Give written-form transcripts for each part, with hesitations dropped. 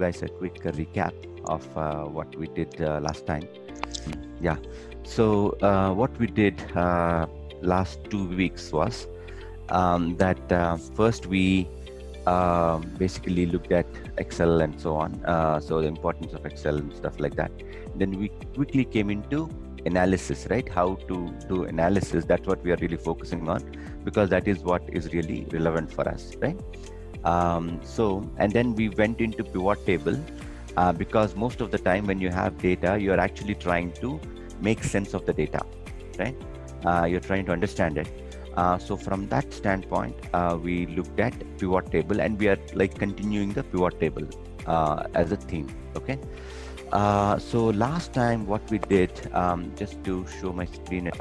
guys a quick recap of what we did last time. Yeah. So what we did last 2 weeks was that first we basically looked at Excel and so on. So the importance of Excel and stuff like that. Then we quickly came into analysis, right? How to do analysis. That's what we are really focusing on, because that is what is really relevant for us, right? And then we went into pivot table, because most of the time when you have data, you're actually trying to make sense of the data, right? You're trying to understand it. So from that standpoint, we looked at pivot table, and we are like continuing the pivot table as a theme, okay? So last time what we did, just to show my screen,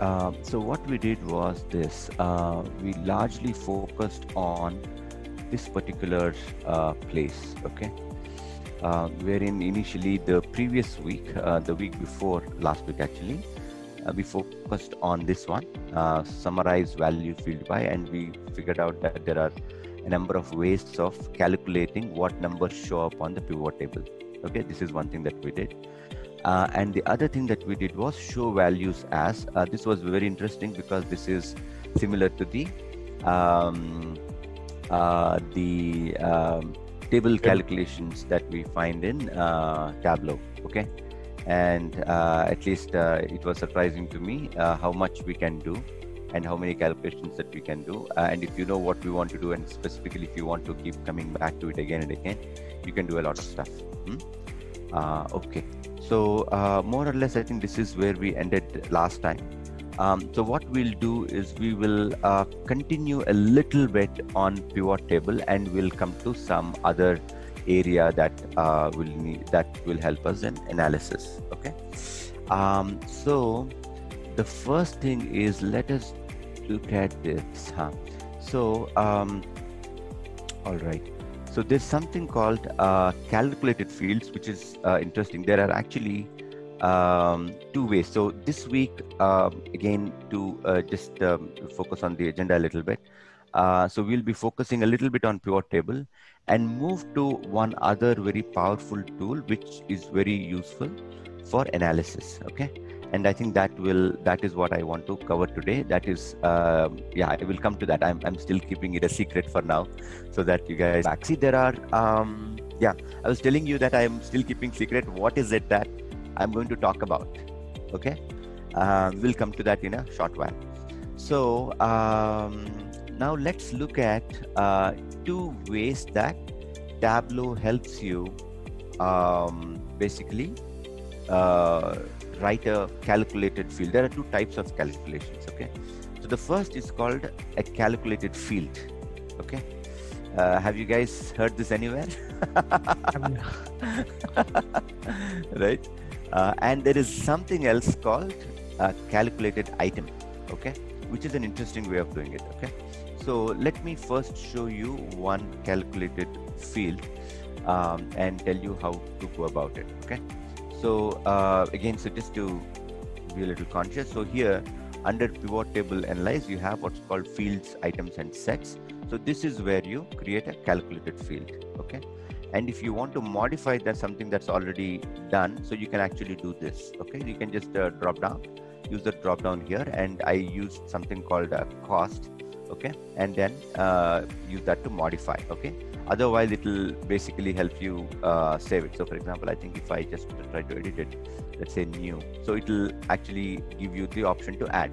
so what we did was this, we largely focused on this particular place, okay? Wherein initially the previous week, the week before last week actually, we focused on this one, summarize value field by, and we figured out that there are a number of ways of calculating what numbers show up on the pivot table. Okay, this is one thing that we did. And the other thing that we did was show values as, this was very interesting because this is similar to the table calculations that we find in Tableau, okay? And at least it was surprising to me how much we can do and how many calculations that we can do. And if you know what we want to do, and specifically if you want to keep coming back to it again and again, you can do a lot of stuff. Okay, so more or less I think this is where we ended last time. So what we'll do is we will continue a little bit on pivot table, and we'll come to some other area that will help us in analysis. Okay. So the first thing is, let us look at this. So all right. So there's something called calculated fields, which is interesting. There are actually two ways. So this week, again, to just focus on the agenda a little bit. So we'll be focusing a little bit on pivot table and move to one other very powerful tool, which is very useful for analysis. Okay. And I think that is what I want to cover today. That is, yeah, I will come to that. I'm still keeping it a secret for now, so that you guys see there are, yeah, I was telling you that I'm still keeping secret. What is it that I'm going to talk about? Okay. We'll come to that in a short while. So now let's look at two ways that Tableau helps you basically write a calculated field. There are two types of calculations, okay? So the first is called a calculated field, okay? Have you guys heard this anywhere? Right? And there is something else called a calculated item, okay? Which is an interesting way of doing it, okay? So let me first show you one calculated field and tell you how to go about it, okay? So again, so just to be a little conscious, so here under pivot table analyze, you have what's called fields, items, and sets. So this is where you create a calculated field, okay? And if you want to modify that, something that's already done, so you can actually do this, okay? You can just drop down, use the drop down here, and I used something called cost, okay? And then use that to modify, okay? Otherwise, it will basically help you save it. So for example, I think if I just try to edit it, let's say new, so it will actually give you the option to add.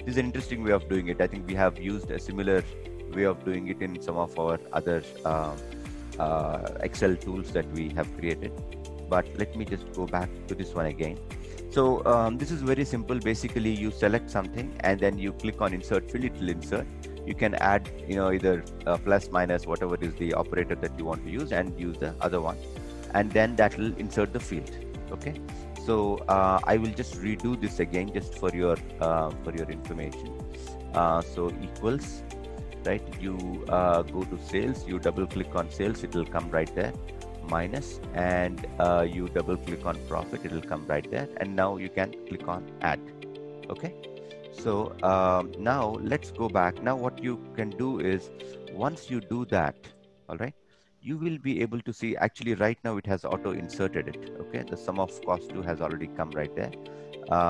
This is an interesting way of doing it. I think we have used a similar way of doing it in some of our other Excel tools that we have created. But let me just go back to this one again. So this is very simple. Basically, you select something and then you click on insert field, it will insert. You can add, either plus, minus, whatever is the operator that you want to use, and use the other one, and then that will insert the field. Okay. So I will just redo this again just for your information. So equals, right? You go to sales, you double click on sales, it will come right there. Minus, and you double click on profit, it will come right there. And now you can click on add. Okay. So now let's go back. Now what you can do is, once you do that, all right, you will be able to see, actually right now it has auto inserted it. Okay, the sum of cost 2 has already come right there.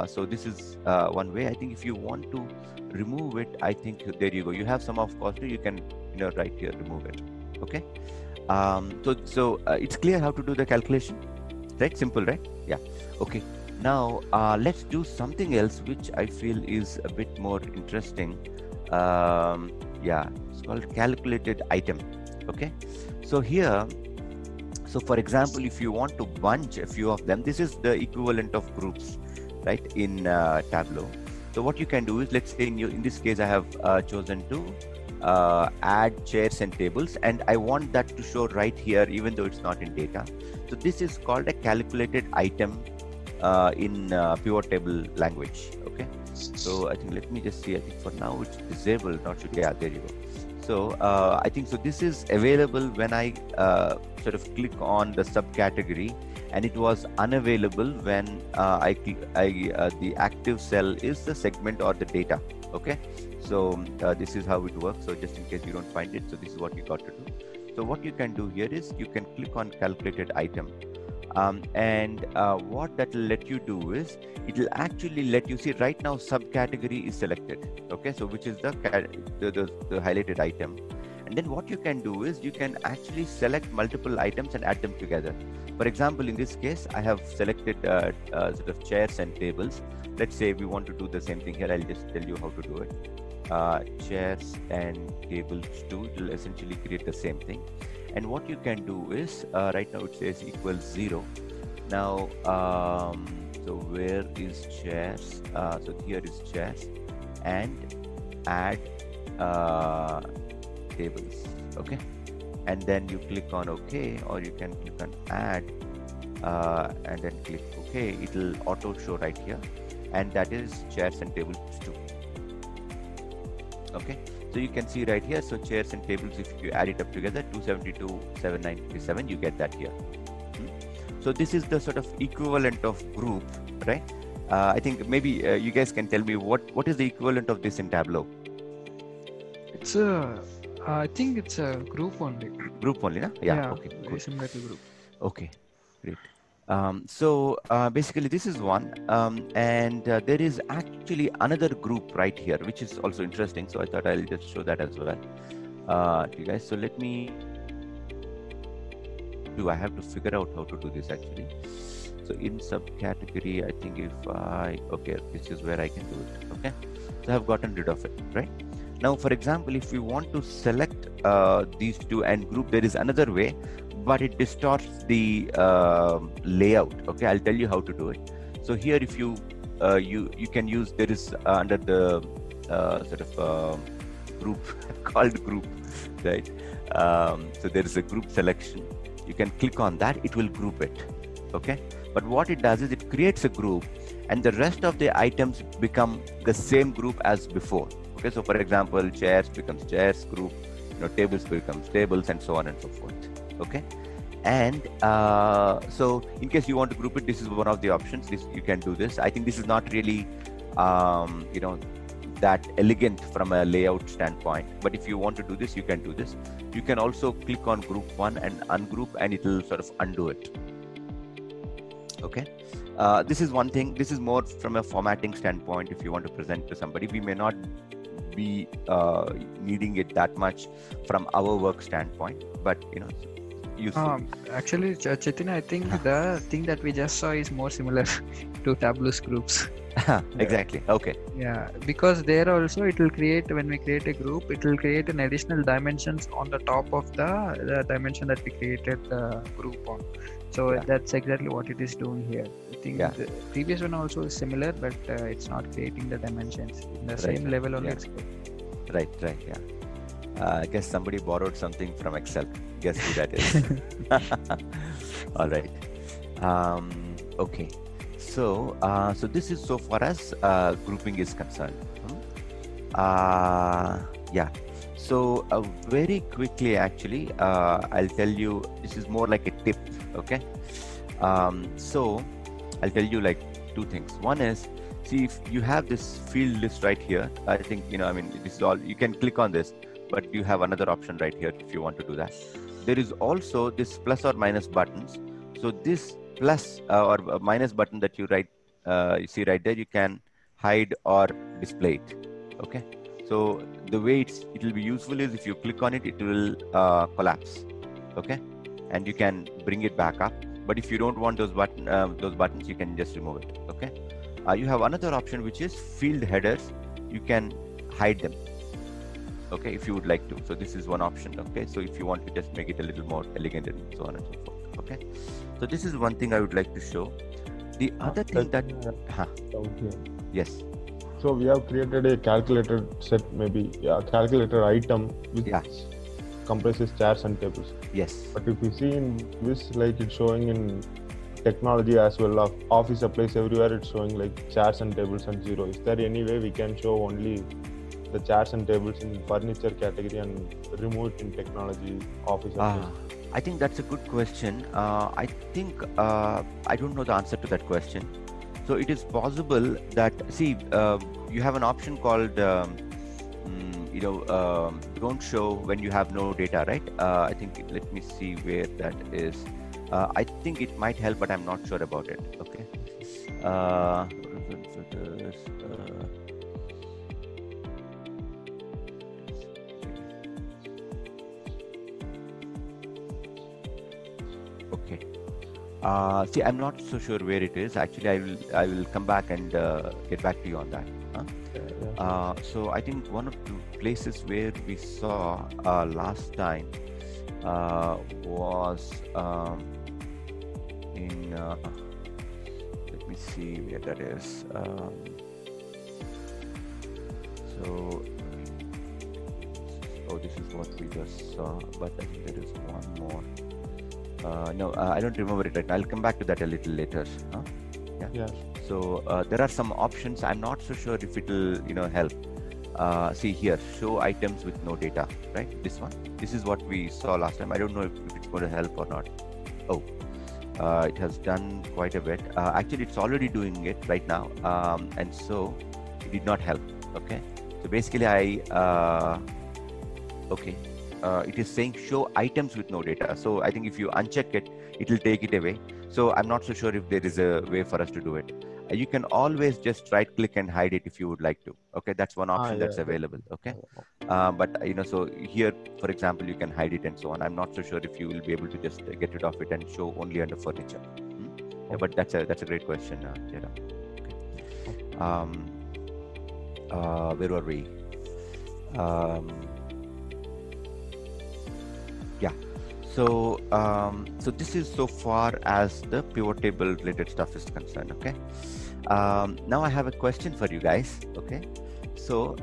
So this is one way. I think if you want to remove it, I think there you go. You have sum of cost 2, you can, right here remove it. Okay. So it's clear how to do the calculation, right? Simple, right? Yeah. Okay. Now let's do something else which I feel is a bit more interesting. Yeah, it's called calculated item. Okay. So here, so for example, if you want to bunch a few of them, this is the equivalent of groups, right, in Tableau. So what you can do is, let's say in this case, I have chosen to add chairs and tables, and I want that to show right here, even though it's not in data. So this is called a calculated item in pivot table language. Okay. So I think, let me just see, I think for now it's disabled, not should, yeah, there you go. So I think, so this is available when I sort of click on the subcategory, and it was unavailable when the active cell is the segment or the data. Okay. So this is how it works. So just in case you don't find it, so this is what you got to do. So what you can do here is you can click on calculated item. And what that will let you do is, it will actually let you see right now subcategory is selected. Okay, so which is the highlighted item. And then what you can do is you can actually select multiple items and add them together. For example, in this case, I have selected sort of chairs and tables. Let's say we want to do the same thing here. I'll just tell you how to do it. Chairs and tables too, it will essentially create the same thing. And what you can do is, right now it says equals 0. Now, so where is chairs? So here is chairs, and add tables. Okay. And then you click on OK, or you can click on add, and then click OK. It will auto show right here. And that is chairs and tables too. Okay. So you can see right here, so chairs and tables, if you add it up together, 272, 797, you get that here. So this is the sort of equivalent of group, right? I think maybe you guys can tell me what is the equivalent of this in Tableau? It's a, I think it's a group only. Group only, na? Yeah. Okay. Very similar to group. Okay, great. So basically this is one, and there is actually another group right here, which is also interesting. So I thought I'll just show that as well to you guys. So let me I have to figure out how to do this actually. So in subcategory, I think if okay, this is where I can do it. Okay, so I've gotten rid of it, right? Now, for example, if we want to select these two and group, there is another way, but it distorts the layout. Okay, I'll tell you how to do it. So here, if you you can use, there is under the sort of group called group, right? So there is a group selection. You can click on that, it will group it. Okay, but what it does is it creates a group, and the rest of the items become the same group as before. Okay, so for example, chairs becomes chairs group, tables becomes tables, and so on and so forth. Okay, and so in case you want to group it, this is one of the options. You can do this. I think this is not really that elegant from a layout standpoint, but if you want to do this, you can do this. You can also click on group one and ungroup, and it will sort of undo it. Okay, this is one thing. This is more from a formatting standpoint. If you want to present to somebody, we may not be needing it that much from our work standpoint, but useful. Actually, Chetan, I think the thing that we just saw is more similar to Tableau's groups. Exactly. Okay. Yeah, because there also it will create, when we create a group, it will create an additional dimensions on the top of the dimension that we created the group on. So that's exactly what it is doing here. I think the previous one also is similar, but it's not creating the dimensions in the same level only. It's good. Right. Yeah. I guess somebody borrowed something from Excel. Guess who that is? All right. Okay. So, so this is so far as grouping is concerned. Yeah. So very quickly, actually, I'll tell you. This is more like a tip. Okay. So I'll tell you like two things. One is, see, if you have this field list right here, I think I mean, this is all. You can click on this, but you have another option right here if you want to do that. there is also this plus or minus buttons. So this plus or minus button that you see right there, you can hide or display it. Okay. So the way it will be useful is if you click on it, it will collapse. Okay. And you can bring it back up. But if you don't want those buttons, you can just remove it. Okay. You have another option, which is field headers. You can hide them. Okay, if you would like to. So this is one option. Okay, so if you want to just make it a little more elegant and so on and so forth. Okay, so this is one thing I would like to show. The other thing that yes. So we have created a calculator set, maybe calculator item which comprises chairs and tables. Yes. But if you see in this, like it's showing in technology as well, of office supplies everywhere, it's showing like chairs and tables and 0. Is there any way we can show only the chairs and tables in furniture category and remove it in technology office supplies? I think that's a good question. I think I don't know the answer to that question. So it is possible that, see, you have an option called don't show when you have no data, right? I think, let me see where that is. I think it might help, but I'm not sure about it. Okay. Okay. See, I'm not so sure where it is. Actually, I will come back and get back to you on that. So I think one of the places where we saw last time was in let me see where that is. This is what we just saw, but I think there is one more. No, I don't remember it right now. I'll come back to that a little later. Yeah. So there are some options. I'm not so sure if it'll help. See here, show items with no data, right? This one. This is what we saw last time. I don't know if it's going to help or not. It has done quite a bit. Actually, it's already doing it right now, and so it did not help. Okay. So basically, it is saying show items with no data. So I think if you uncheck it, it will take it away. So I'm not so sure if there is a way for us to do it. You can always just right click and hide it if you would like to. Okay, that's one option that's available. Okay, but so here, for example, you can hide it and so on. I'm not so sure if you will be able to just get rid of it and show only under furniture. Yeah, but that's a great question, Jera. Okay. Where were we? Yeah. So this is so far as the pivot table related stuff is concerned. Okay. Now I have a question for you guys. Okay. So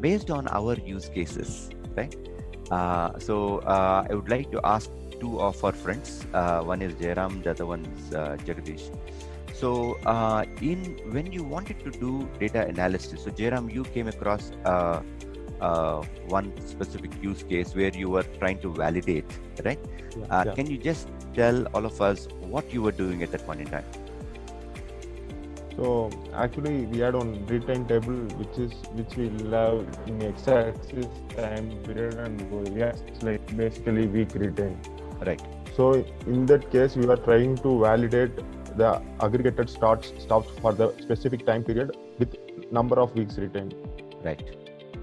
based on our use cases, right? I would like to ask two of our friends. One is Jairam, the other one is Jagadish. So when you wanted to do data analysis, so Jairam, you came across one specific use case where you were trying to validate, right? Can you just tell all of us what you were doing at that point in time? So actually, we had one retain table, which we have in x-axis time period and y-axis like basically week retain. Right. So in that case, we were trying to validate the aggregated stops for the specific time period with number of weeks retained. Right.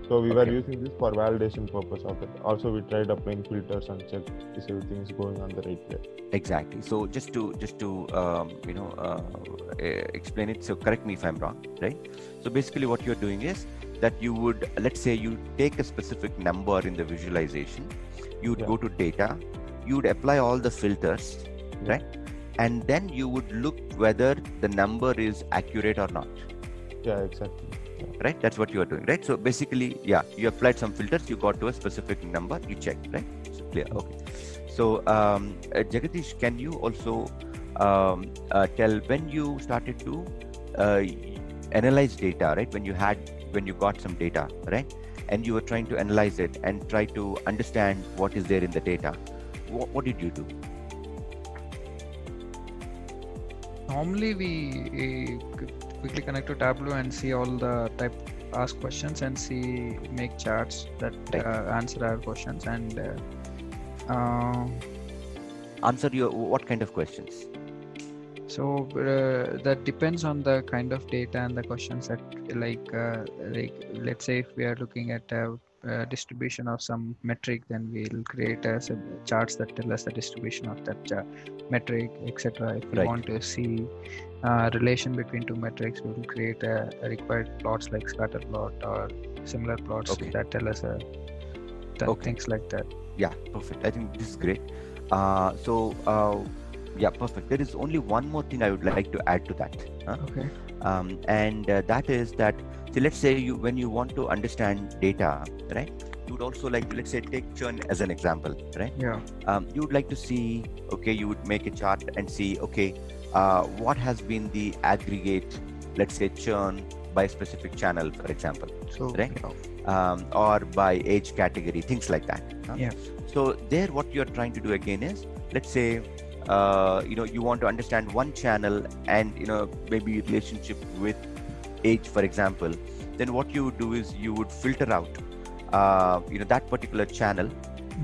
So we were using this for validation purpose of it. Also, we tried applying filters and check if everything is going on the right way. Exactly. So just to explain it. So correct me if I'm wrong, right? So basically, what you're doing is that you would, let's say, you take a specific number in the visualization. You would go to data. You would apply all the filters, right? And then you would look whether the number is accurate or not. Yeah, exactly. Right, that's what you are doing, right? So basically, you applied some filters, you got to a specific number, you checked, right? So clear. Okay. So Jagadish, can you also tell when you started to analyze data, right? When you got some data, right? And you were trying to analyze it and try to understand what is there in the data. What did you do? Normally, we quickly connect to Tableau and see all the ask questions and make charts that answer our questions, and Answer your what kind of questions? So that depends on the kind of data and the questions that like let's say if we are looking at a distribution of some metric, then we'll create some charts that tell us the distribution of that metric, etc. If we Right. want to see relation between two metrics, we will create a required plots like scatter plot or similar plots Okay. that tell us Okay. things like that. Yeah, perfect. I think this is great. Yeah, perfect. There is only one more thing I would like to add to that. Okay. And that is that, so let's say when you want to understand data, right? You would also like to, let's say, take churn as an example, right? Yeah. You would like to see, okay, you would make a chart and see, okay, what has been the aggregate, let's say, churn by specific channel, for example, So right? yeah. Or by age category, things like that. Yeah. So there, what you're trying to do again is, let's say, you want to understand one channel and maybe relationship with age, for example. Then what you would do is you would filter out that particular channel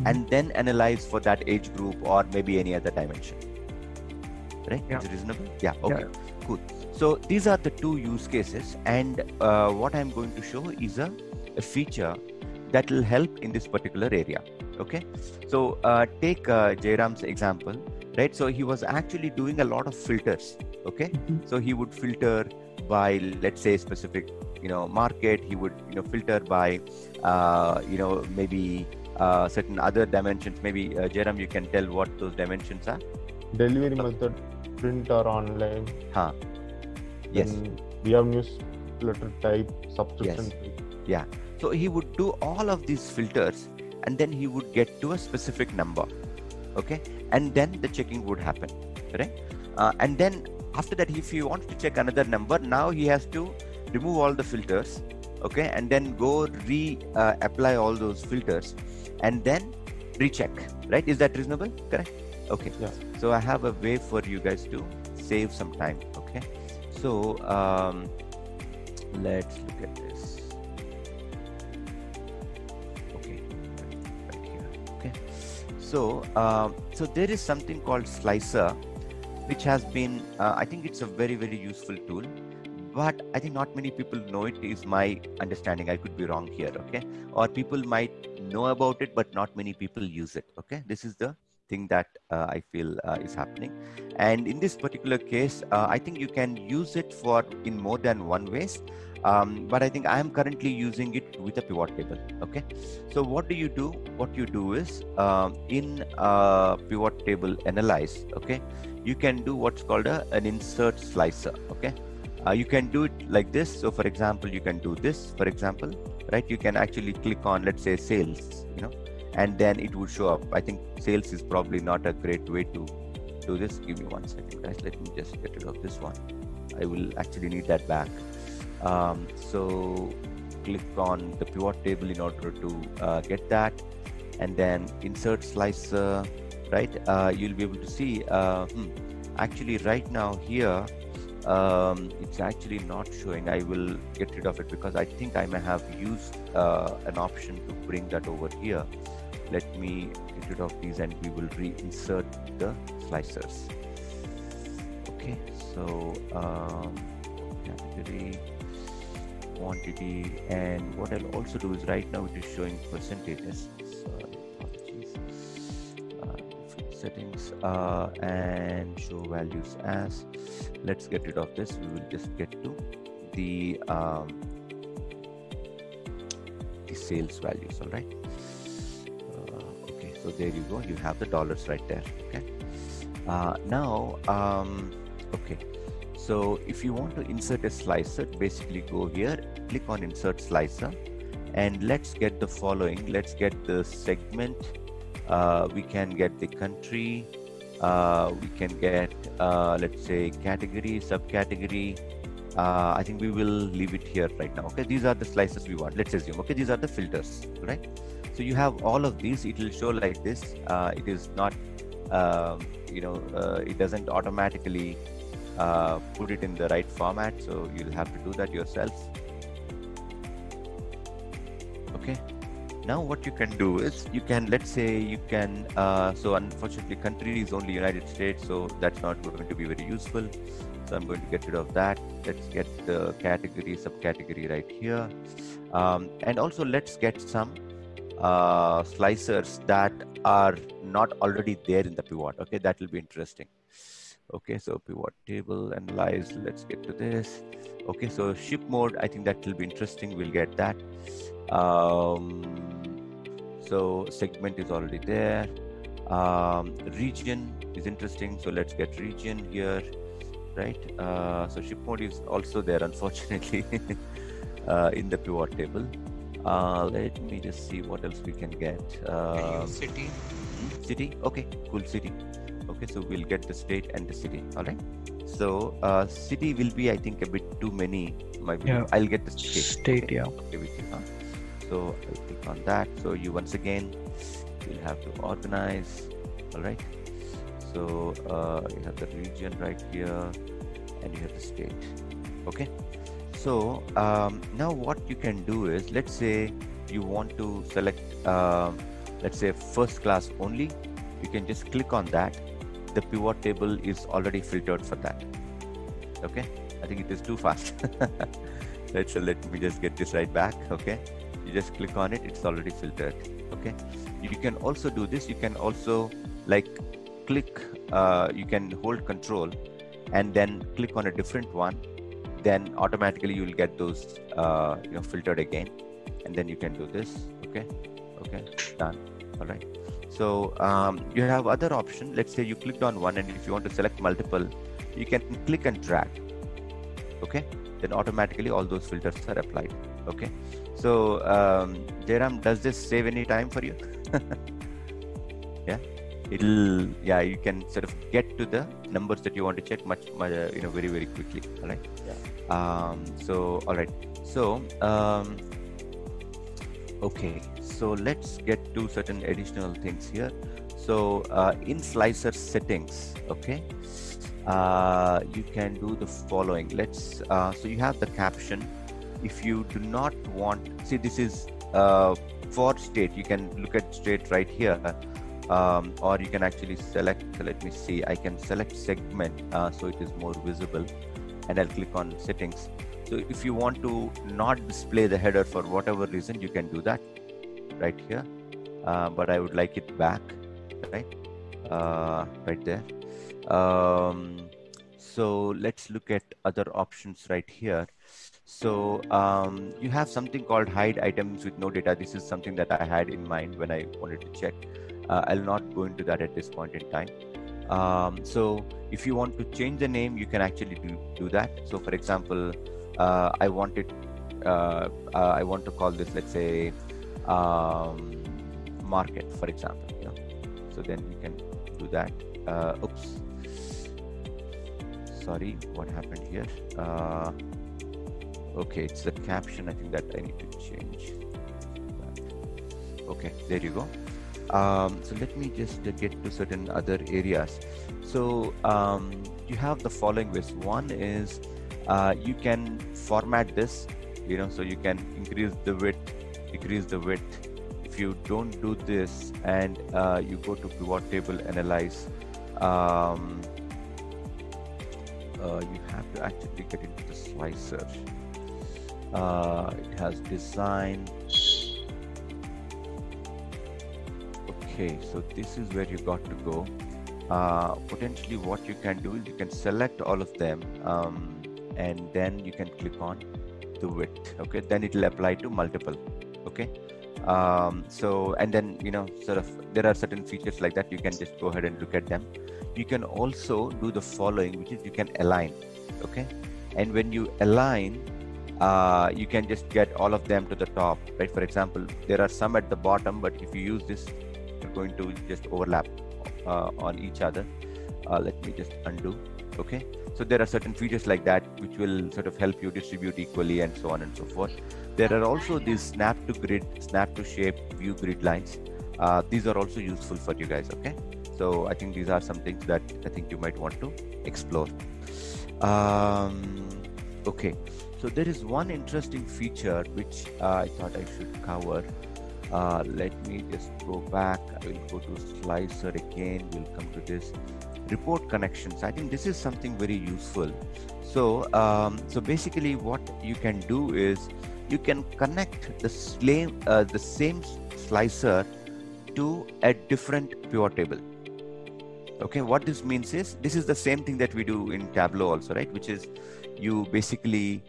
and then analyze for that age group or maybe any other dimension. Right? Yeah. Is it reasonable? Yeah. Okay. Yeah. Cool. So these are the two use cases, and what I'm going to show is a feature that will help in this particular area. Okay. So take Jairam's example, right? So he was actually doing a lot of filters. Okay. So he would filter by, let's say, specific market. He would filter by maybe certain other dimensions. Maybe Jairam, you can tell what those dimensions are. Delivery method, print or online. Yes. Then we have newsletter type, subscription type. Yeah. So he would do all of these filters, and then he would get to a specific number. Okay. And then the checking would happen, right? And then after that, if he wants to check another number, now he has to remove all the filters, okay, and then go apply all those filters, and then recheck, right? Is that reasonable? Correct? Okay. Yeah. So I have a way for you guys to save some time. Okay. So let's look at this. Okay, right here. Okay. So so there is something called Slicer, which has been, I think it's a very, very useful tool, but I think not many people know it, is my understanding. I could be wrong here, okay? Or people might know about it, but not many people use it, okay? This is the thing that I feel is happening. And in this particular case, I think you can use it in more than one ways. But I think I am currently using it with a pivot table, okay? So what do you do? What you do is in pivot table analyze, okay? You can do what's called an insert slicer, okay? You can do it like this. So for example, you can do this, for example, right? You can actually click on, let's say, sales, and then it would show up. I think sales is probably not a great way to do this. Give me 1 second, guys. Let me just get rid of this one. I will actually need that back. So click on the pivot table in order to get that, and then insert slicer, right? You'll be able to see, actually right now here, it's actually not showing. I will get rid of it because I think I may have used an option to bring that over here. Let me get rid of these and we will reinsert the slicers. Okay, so category, quantity, and what I'll also do is right now it is showing percentages. Sorry, apologies. Settings and show values as. Let's get rid of this. We will just get to the sales values. All right. Okay, so there you go. You have the dollars right there. Okay. Now, okay. So if you want to insert a slicer, basically go here, click on insert slicer, and let's get the following. Let's get the segment. We can get the country. We can get, let's say, category, subcategory. I think we will leave it here right now. Okay, these are the slices we want. Let's assume. Okay, these are the filters, right? So you have all of these. It will show like this. It is not, it doesn't automatically put it in the right format. So you'll have to do that yourself. Okay, Now what you can do is you can, let's say you can, so unfortunately country is only United States, so that's not going to be very useful. So I'm going to get rid of that. Let's get the category, subcategory right here. And also let's get some slicers that are not already there in the pivot. Okay, that will be interesting. Okay, so pivot table, analyze, let's get to this. Okay, so ship mode, I think that will be interesting. We'll get that. So segment is already there. Region is interesting, so let's get region here, right? So ship mode is also there, unfortunately, in the pivot table. Let me just see what else we can get. City. City, okay, cool, city. Okay, so we'll get the state and the city. All right. So city will be, I think, a bit too many. Yeah. I'll get the state. State, okay. yeah. Okay, with you, huh? So I'll click on that. So you once again will have to organize. All right. So you have the region right here, and you have the state. Okay. So now what you can do is, let's say you want to select, let's say first class only. You can just click on that. The pivot table is already filtered for that. Okay. I think it is too fast. Right. So let me just get this right back. Okay. You just click on it, it's already filtered. Okay, you can also do this. You can also like click, you can hold control and then click on a different one, then automatically you will get those filtered again, and then you can do this. Okay, done. All right. So you have other option. Let's say you clicked on one, and if you want to select multiple, you can click and drag. Okay, then automatically all those filters are applied. Okay. So Jairam, does this save any time for you? Yeah, you can sort of get to the numbers that you want to check much very, very quickly. All right. Yeah. So all right. So okay, so let's get to certain additional things here. So in slicer settings, okay, you can do the following. Let's so you have the caption. If you do not want, see, this is for state. You can look at state right here, or you can actually select. Let me see. I can select segment, so it is more visible, and I'll click on settings. So if you want to not display the header for whatever reason, you can do that right here. But I would like it back, right? Right there. So let's look at other options right here. So you have something called hide items with no data. This is something that I had in mind when I wanted to check. I'll not go into that at this point in time. So if you want to change the name, you can actually do that. So for example, I want to call this, let's say, market, for example. So then you can do that. Oops. Sorry, what happened here? Okay, it's the caption. I think that I need to change that. Okay, there you go. So let me just get to certain other areas. So you have the following ways. One is you can format this, so you can increase the width, decrease the width. If you don't do this and you go to pivot table, analyze, you have to actually get into the slicer. It has design. Okay, so this is where you got to go. Potentially what you can do is you can select all of them, and then you can click on the width. Okay, then it will apply to multiple. Okay, so and then sort of there are certain features like that. You can just go ahead and look at them. You can also do the following, which is you can align. Okay, and when you align, you can just get all of them to the top, right? For example, there are some at the bottom, but if you use this, you're going to just overlap on each other. Let me just undo. Okay, so there are certain features like that which will sort of help you distribute equally and so on and so forth. There are also these snap to grid, snap to shape, view grid lines. These are also useful for you guys. Okay, so I think these are some things that I think you might want to explore. Okay, so there is one interesting feature which I thought I should cover. Let me just go back. I will go to slicer again. We'll come to this report connections. I think this is something very useful. So, so basically what you can do is you can connect the same slicer to a different pivot table. Okay, what this means is this is the same thing that we do in Tableau also, right? Which is you basically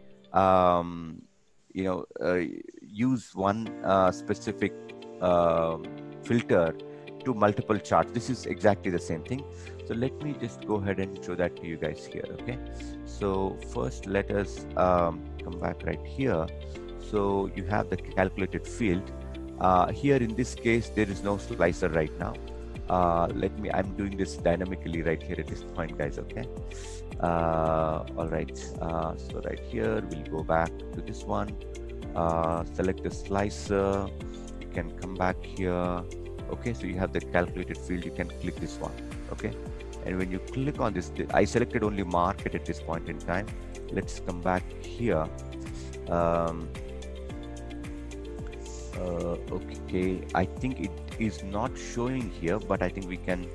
use one specific filter to multiple charts. This is exactly the same thing. So let me just go ahead and show that to you guys here. Okay, so first let us come back right here. So you have the calculated field. Here in this case, there is no slicer right now. I'm doing this dynamically right here at this point, guys. Okay. All right. So right here, we'll go back to this one. Select the slicer. You can come back here. Okay. So you have the calculated field. You can click this one. Okay. And when you click on this, I selected only market at this point in time. Let's come back here. Okay, I think it is not showing here, but I think we can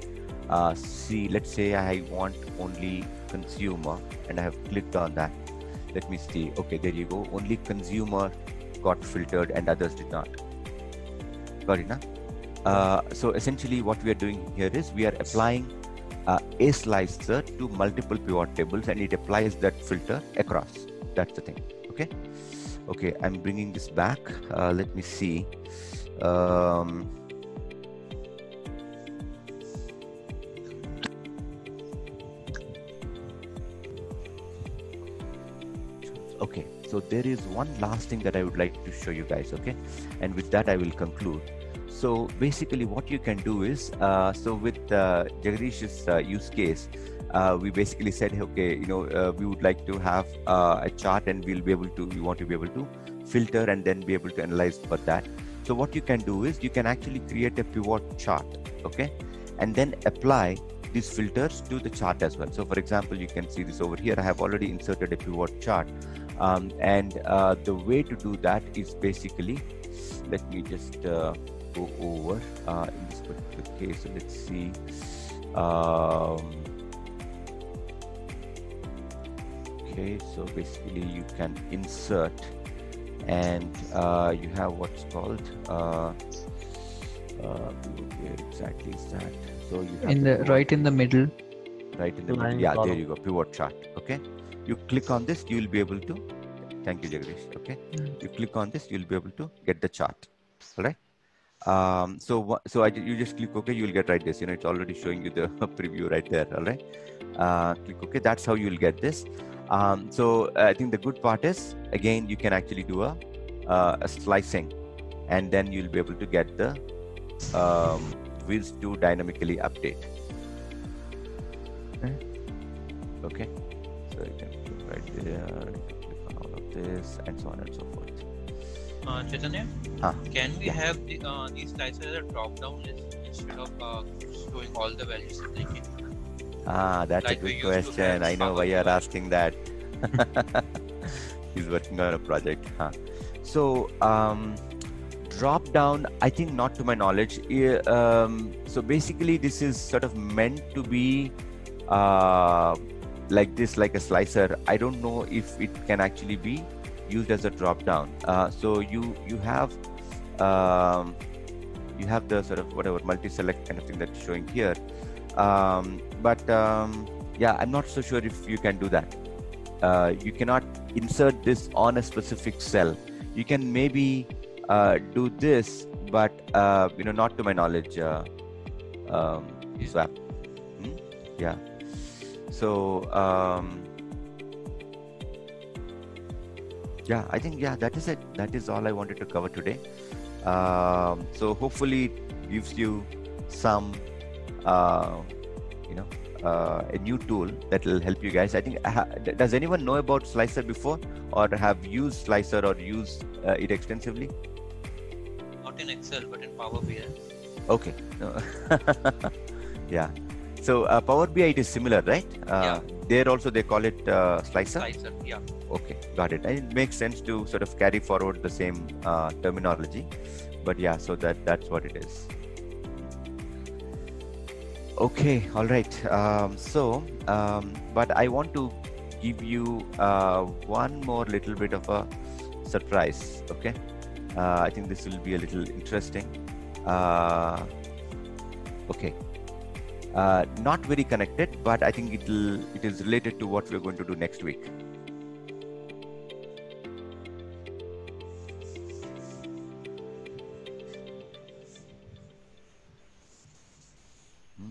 see. Let's say I want only consumer and I have clicked on that. Let me see. Okay, there you go. Only consumer got filtered and others did not. Got it now? So essentially what we are doing here is we are applying a slicer to multiple pivot tables, and it applies that filter across. That's the thing. Okay. Okay, I'm bringing this back. Let me see. Okay, so there is one last thing that I would like to show you guys. Okay, and with that I will conclude. So basically what you can do is, so with Jagdish's use case, we basically said, okay, we would like to have a chart, and we want to be able to filter and then be able to analyze for that. So what you can do is you can actually create a pivot chart, okay, and then apply these filters to the chart as well. So for example, you can see this over here. I have already inserted a pivot chart, and the way to do that is basically, let me just go over in this particular case. So let's see. Okay, so basically you can insert, and you have what's called where exactly is that? So you have in the right in the middle. Right in the middle. Yeah, there you go. Pivot chart. Okay, you click on this, you will be able to. Thank you, Jagdish. Okay, you click on this, you'll be able to get the chart. All right. You just click OK, you will get right this. It's already showing you the preview right there. All right. Click OK. That's how you will get this. So I think the good part is, again, you can actually do a slicing, and then you'll be able to get the Wiz to dynamically update. Okay. So you can click right there, click on all of this, and so on and so forth. Chaitanya, can we have these slices as a drop-down list instead of showing all the values separately? That's like a good question. I know why you're asking that. He's working on a project. So drop down, I think not to my knowledge. So basically this is sort of meant to be like this, like a slicer. I don't know if it can actually be used as a drop down. So you have the sort of whatever multi-select kind of thing that's showing here. Yeah, I'm not so sure if you can do that. You cannot insert this on a specific cell. You can maybe do this, but not to my knowledge. Swap. Yeah. So yeah, I think that is it. That is all I wanted to cover today. So hopefully it gives you some a new tool that will help you guys. I think, does anyone know about Slicer before, or have used Slicer or used it extensively? Not in Excel, but in Power BI. Okay. Yeah. So Power BI, it is similar, right? Yeah. There also they call it Slicer? Slicer, yeah. Okay, got it. And it makes sense to sort of carry forward the same terminology. but yeah, so that's what it is. Okay, all right. But I want to give you one more little bit of a surprise. Okay, I think this will be a little interesting. Okay, not very connected, but I think it is related to what we're going to do next week.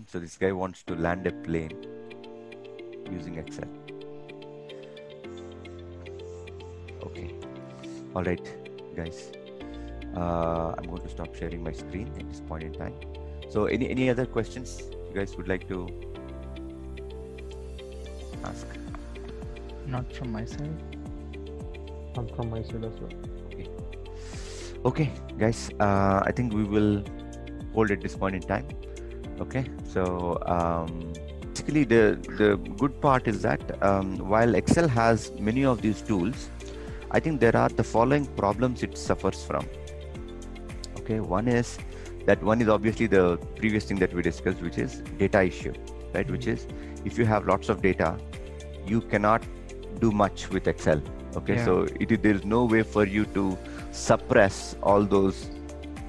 So this guy wants to land a plane using Excel. Okay, all right, guys. I'm going to stop sharing my screen at this point in time. So any other questions you guys would like to ask? Not from my side. Not from my side as well. Okay, guys. I think we will hold at this point in time. Okay, so basically the good part is that while Excel has many of these tools, I think there are the following problems it suffers from. Okay, one is obviously the previous thing that we discussed, which is data issue, right? Which is if you have lots of data, you cannot do much with Excel. Okay, yeah. So there is no way for you to suppress all those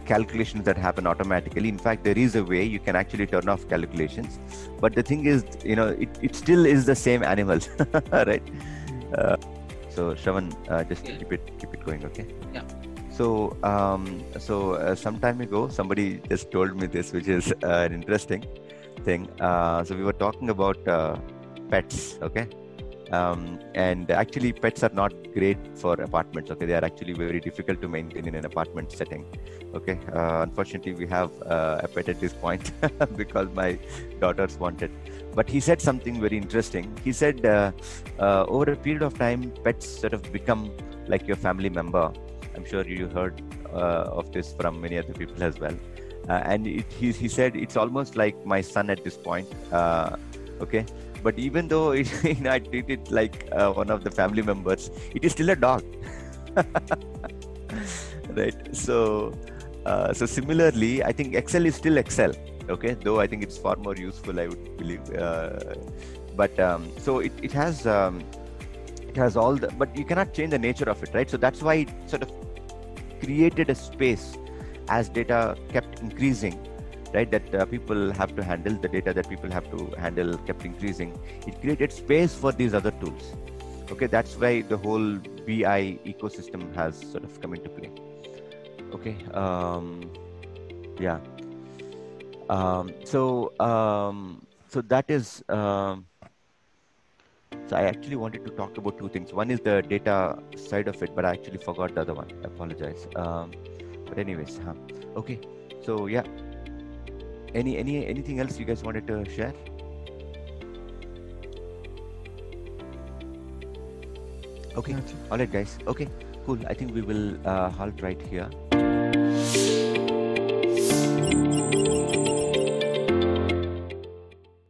calculations that happen automatically. In fact, there is a way you can actually turn off calculations, but the thing is, it still is the same animal, right? So Shravan, just keep it going, okay? Yeah. So some time ago, somebody just told me this, which is an interesting thing. So we were talking about pets, okay? And actually pets are not great for apartments. Okay, they are actually very difficult to maintain in an apartment setting. Okay, unfortunately we have a pet at this point because my daughters want it. But he said something very interesting. He said over a period of time, pets sort of become like your family member. I'm sure you heard of this from many other people as well. And he said it's almost like my son at this point. Okay. But even though I treat it like one of the family members, it is still a dog, right? So similarly, I think Excel is still Excel, okay? Though I think it's far more useful, I would believe. So it has all the, but you cannot change the nature of it, right? So that's why it sort of created a space as data kept increasing. Right, that people have to handle, the data that people have to handle kept increasing. It created space for these other tools. Okay, that's why the whole BI ecosystem has sort of come into play. Okay, yeah. So that is. So I actually wanted to talk about two things. One is the data side of it, but I actually forgot the other one. I apologize. But anyways, okay. So yeah. Anything else you guys wanted to share? Okay, all right, guys. Okay, cool. I think we will halt right here.